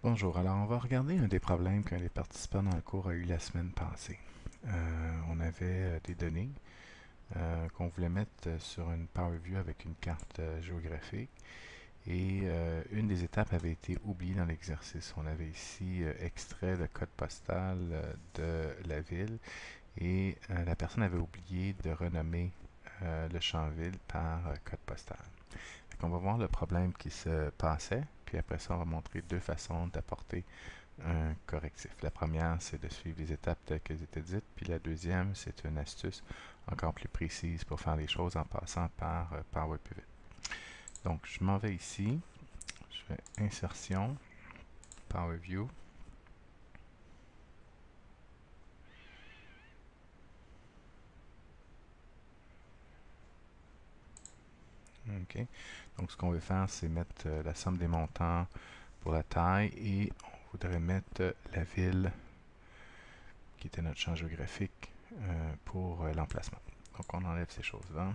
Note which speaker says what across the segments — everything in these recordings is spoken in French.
Speaker 1: Bonjour, alors on va regarder un des problèmes qu'un des participants dans le cours a eu la semaine passée. On avait des données qu'on voulait mettre sur une Power View avec une carte géographique et une des étapes avait été oubliée dans l'exercice. On avait ici extrait le code postal de la ville et la personne avait oublié de renommer le champ ville par code postal. On va voir le problème qui se passait, puis après ça, on va montrer deux façons d'apporter un correctif. La première, c'est de suivre les étapes telles qu'elles étaient dites, puis la deuxième, c'est une astuce encore plus précise pour faire les choses en passant par Power Pivot. Donc, je m'en vais ici, je fais Insertion, Power View. OK. Donc, ce qu'on veut faire, c'est mettre la somme des montants pour la taille et on voudrait mettre la ville qui était notre champ géographique pour l'emplacement. Donc, on enlève ces choses-là.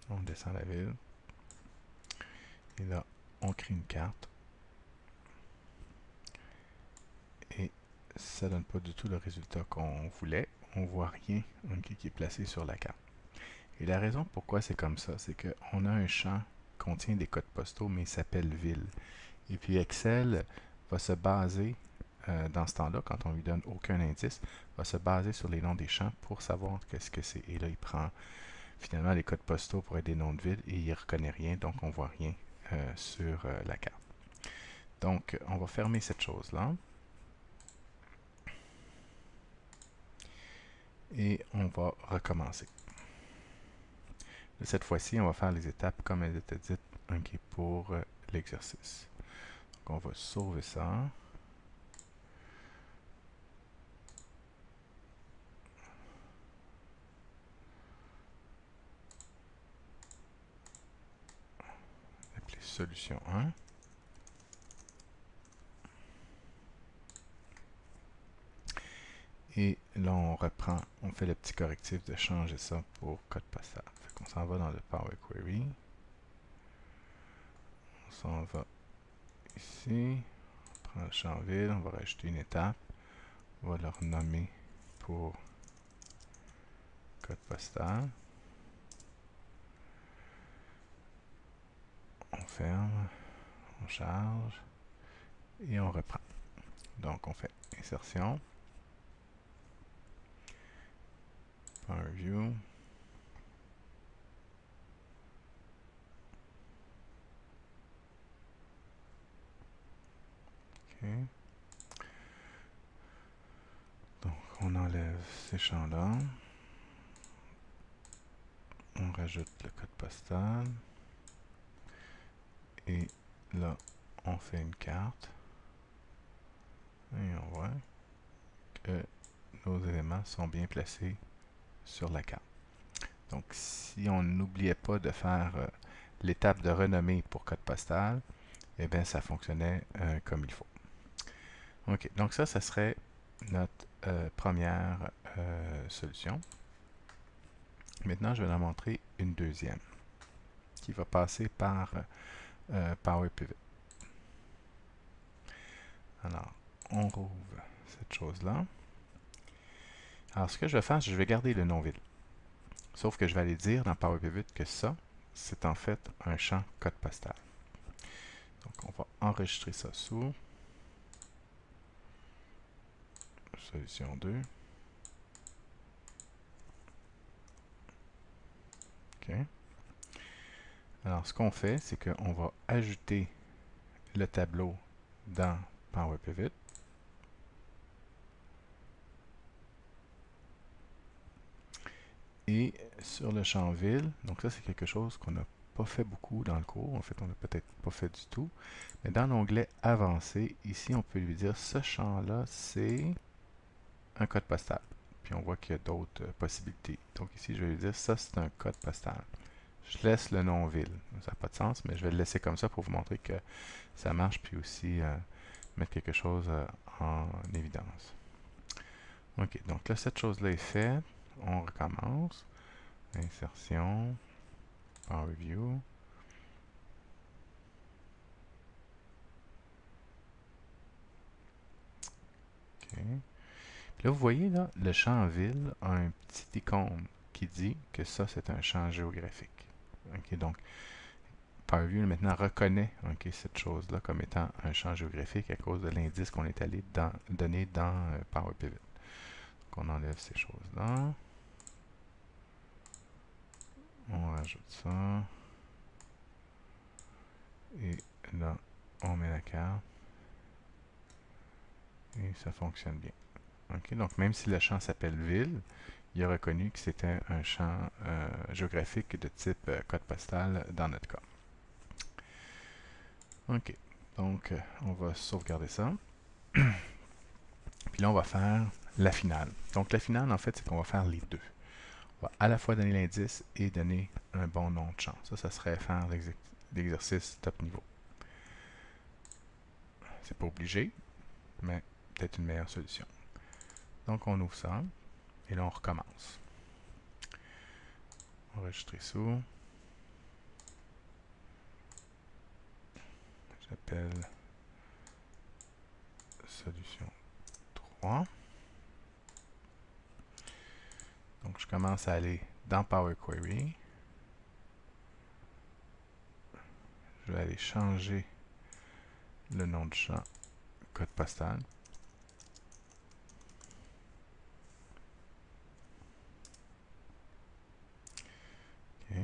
Speaker 1: On descend la ville. Et là, on crée une carte. Et ça donne pas du tout le résultat qu'on voulait. On voit rien qui est placé sur la carte. Et la raison pourquoi c'est comme ça, c'est qu'on a un champ qui contient des codes postaux, mais il s'appelle ville. Et puis Excel va se baser, dans ce temps-là, quand on lui donne aucun indice, va se baser sur les noms des champs pour savoir qu'est-ce que c'est. Et là, il prend finalement les codes postaux pour être des noms de villes et il ne reconnaît rien, donc on ne voit rien sur la carte. Donc, on va fermer cette chose-là. Et on va recommencer. Cette fois-ci, on va faire les étapes comme elles étaient dites pour l'exercice. Donc, on va sauver ça. Appeler solution 1. Et là, on reprend, on fait le petit correctif de changer ça pour code postal. Fait qu'on s'en va dans le Power Query. On s'en va ici. On prend le champ ville, on va rajouter une étape. On va le renommer pour code postal. On ferme, on charge et on reprend. Donc, on fait insertion, Power View, OK. Donc, on enlève ces champs-là. On rajoute le code postal. Et là, on fait une carte. Et on voit que nos éléments sont bien placés sur la carte. Donc, si on n'oubliait pas de faire l'étape de renommée pour code postal, eh bien, ça fonctionnait comme il faut. OK, donc ça serait notre première solution. Maintenant, je vais en montrer une deuxième qui va passer par Power Pivot. Alors, on rouvre cette chose-là. Alors, ce que je vais faire, c'est que je vais garder le nom-ville. Sauf que je vais aller dire dans Power Pivot que ça, c'est en fait un champ code postal. Donc, on va enregistrer ça sous solution 2. OK. Alors, ce qu'on fait, c'est qu'on va ajouter le tableau dans Power Pivot. Et sur le champ ville, donc ça c'est quelque chose qu'on n'a pas fait beaucoup dans le cours, en fait on n'a peut-être pas fait du tout, mais dans l'onglet avancé, ici on peut lui dire ce champ-là c'est un code postal. Puis on voit qu'il y a d'autres possibilités. Donc ici je vais lui dire ça c'est un code postal. Je laisse le nom ville, ça n'a pas de sens, mais je vais le laisser comme ça pour vous montrer que ça marche, puis aussi mettre quelque chose en évidence. Ok, donc là cette chose-là est faite, on recommence. Insertion, Power View, Là, vous voyez, là, le champ ville a un petit icône qui dit que ça, c'est un champ géographique. OK, donc, PowerView maintenant reconnaît cette chose-là comme étant un champ géographique à cause de l'indice qu'on est allé donner dans Power Pivot. Donc, on enlève ces choses-là. On rajoute ça. Et là, on met la carte. Et ça fonctionne bien. Okay, donc, même si le champ s'appelle ville, il a reconnu que c'était un champ géographique de type code postal dans notre cas. OK. Donc, on va sauvegarder ça. Puis là, on va faire la finale. Donc, la finale, en fait, c'est qu'on va faire les deux. On va à la fois donner l'indice et donner un bon nom de champ. Ça serait faire l'exercice top niveau. C'est pas obligé, mais peut-être une meilleure solution. Donc, on ouvre ça. Et là, on recommence. Enregistrer sous. J'appelle solution 3. Donc, je commence à aller dans Power Query. Je vais aller changer le nom de champ code postal. OK.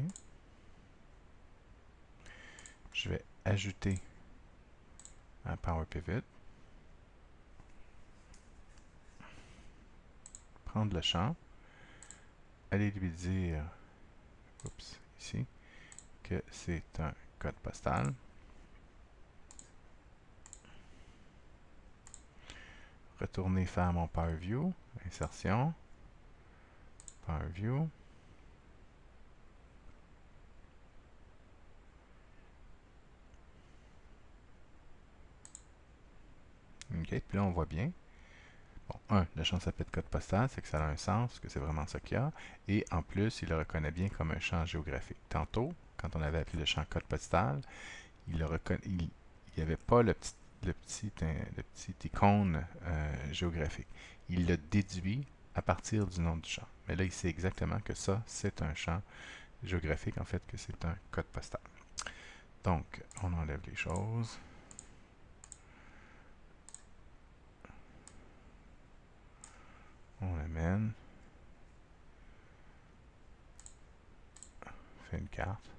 Speaker 1: Je vais ajouter un Power Pivot. Prendre le champ. Aller lui dire, oups, ici, que c'est un code postal. Retourner faire mon Power View. Insertion. Power View. OK, puis là, on voit bien. Bon, le champ s'appelle code postal, c'est que ça a un sens, que c'est vraiment ça qu'il y a. Et en plus, il le reconnaît bien comme un champ géographique. Tantôt, quand on avait appelé le champ code postal, il n'y avait pas le petit icône géographique. Il le déduit à partir du nom du champ. Mais là, il sait exactement que ça, c'est un champ géographique, en fait, que c'est un code postal. Donc, on enlève les choses. On l'amène. On fait une carte.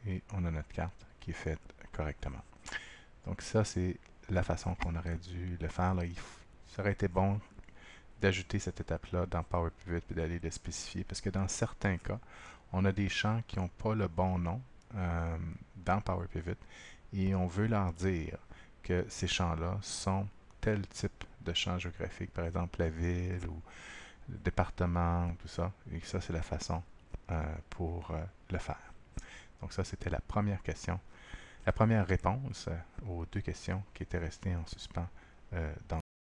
Speaker 1: Et on a notre carte qui est faite correctement. Donc ça, c'est la façon qu'on aurait dû le faire. Là, ça aurait été bon d'ajouter cette étape-là dans Power Pivot et d'aller le spécifier. Parce que dans certains cas, on a des champs qui n'ont pas le bon nom dans Power Pivot et on veut leur dire que ces champs-là sont tel type de champ géographique, par exemple la ville ou le département, tout ça. Et ça, c'est la façon pour le faire. Donc ça, c'était la première question, la première réponse aux deux questions qui étaient restées en suspens dans